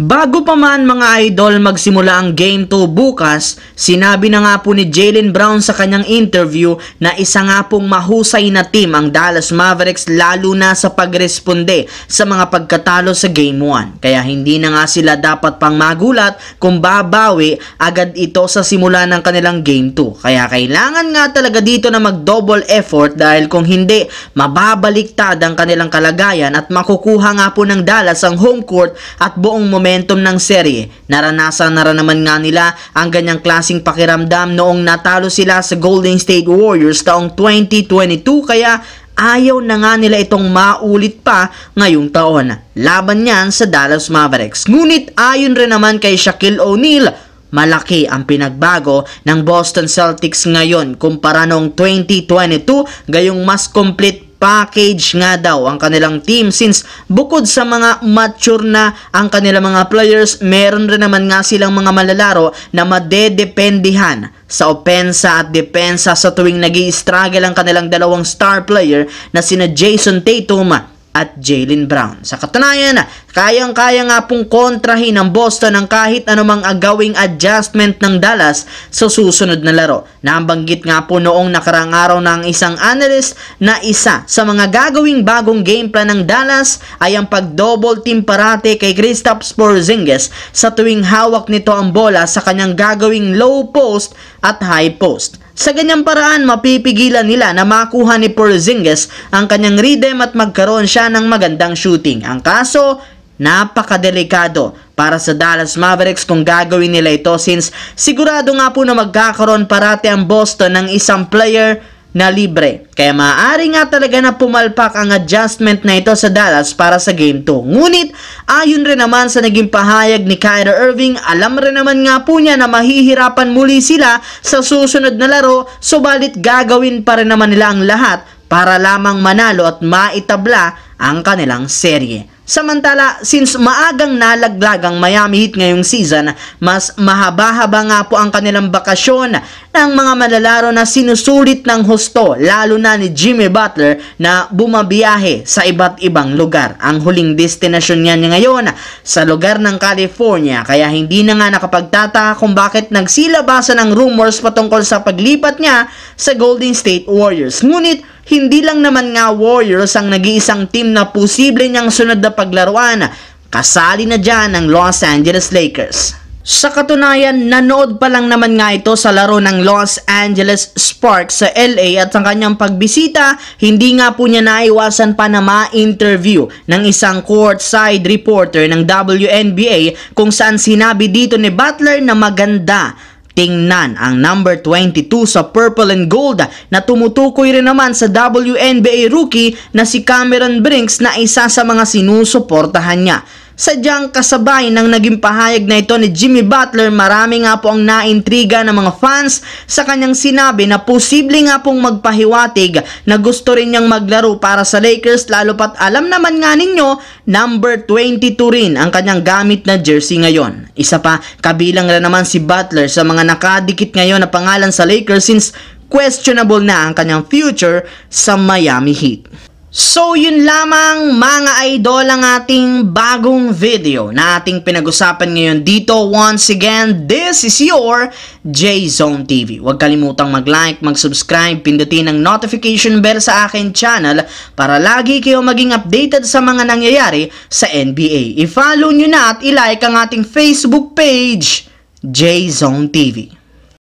Bago pa man mga idol magsimula ang Game 2 bukas, sinabi na nga po ni Jaylen Brown sa kanyang interview na isa nga pong mahusay na team ang Dallas Mavericks lalo na sa pagresponde sa mga pagkatalo sa Game 1. Kaya hindi na nga sila dapat pang magulat kung babawi agad ito sa simula ng kanilang Game 2. Kaya kailangan nga talaga dito na mag-double effort dahil kung hindi, mababaliktad ang kanilang kalagayan at makukuha nga po ng Dallas ang home court at buong momentum ng serye. Naranasan na naman nga nila ang ganyang klaseng pakiramdam noong natalo sila sa Golden State Warriors taong 2022 kaya ayaw na nga nila itong maulit pa ngayong taon. Laban niyan sa Dallas Mavericks. Ngunit ayon rin naman kay Shaquille O'Neal, malaki ang pinagbago ng Boston Celtics ngayon kumpara noong 2022, gayong mas complete package nga daw ang kanilang team since bukod sa mga mature na ang kanilang mga players, meron rin naman nga silang mga malalaro na madedependihan sa opensa at depensa sa tuwing nag-i-struggle ang kanilang dalawang star player na sina Jason Tatum at Jaylen Brown. Sa katunayan, kayang-kaya nga pong kontrahin ng Boston ang kahit anumang agawing adjustment ng Dallas sa susunod na laro. Nabanggit nga po noong nakarang araw ng isang analyst na isa sa mga gagawing bagong game plan ng Dallas ay ang pag-double team parate kay Kristaps Porzingis sa tuwing hawak nito ang bola sa kanyang gagawing low post at high post. Sa ganyang paraan, mapipigilan nila na makuha ni Porzingis ang kanyang rhythm at magkaroon siya ng magandang shooting. Ang kaso, napakadelikado para sa Dallas Mavericks kung gagawin nila ito since sigurado nga po na magkakaroon parati ang Boston ng isang player na libre. Kaya maaari nga talaga na pumalpak ang adjustment na ito sa Dallas para sa Game 2. Ngunit ayon rin naman sa naging pahayag ni Kyrie Irving, alam rin naman nga po niya na mahihirapan muli sila sa susunod na laro, subalit gagawin pa rin naman nila ang lahat para lamang manalo at maitabla ang kanilang serye. Samantala, since maagang nalaglag ang Miami Heat ngayong season, mas mahaba-haba nga po ang kanilang bakasyon ng mga malalaro na sinusulit ng husto, lalo na ni Jimmy Butler na bumabiyahe sa iba't ibang lugar. Ang huling destinasyon niya ngayon sa lugar ng California, kaya hindi na nga nakapagtataka kung bakit nagsilabasan ng rumors patungkol sa paglipat niya sa Golden State Warriors. Ngunit hindi lang naman nga Warriors ang nag-iisang team na posible niyang sunod na paglaruan. Kasali na dyan ang Los Angeles Lakers. Sa katunayan, nanood pa lang naman nga ito sa laro ng Los Angeles Sparks sa LA at ang kanyang pagbisita, hindi nga po niya naiwasan pa na ma-interview ng isang courtside reporter ng WNBA kung saan sinabi dito ni Butler na maganda tingnan ang number 22 sa purple and gold na tumutukoy rin naman sa WNBA rookie na si Cameron Brinks na isa sa mga sinusuportahan niya. Sadyang kasabay ng naging pahayag na ito ni Jimmy Butler, marami nga po ang naintriga ng mga fans sa kanyang sinabi na posible nga pong magpahiwatig na gusto rin niyang maglaro para sa Lakers, lalo pat alam naman nga ninyo, number 22 rin ang kanyang gamit na jersey ngayon. Isa pa, kabilang rin naman si Butler sa mga nakadikit ngayon na pangalan sa Lakers since questionable na ang kanyang future sa Miami Heat. So yun lamang mga idol ang ating bagong video na ating pinag-usapan ngayon dito. Once again, this is your J-Zone TV. Huwag kalimutang mag-like, mag-subscribe, pindutin ang notification bell sa akin channel para lagi kayo maging updated sa mga nangyayari sa NBA. I-follow nyo na at i-like ang ating Facebook page, J-Zone TV.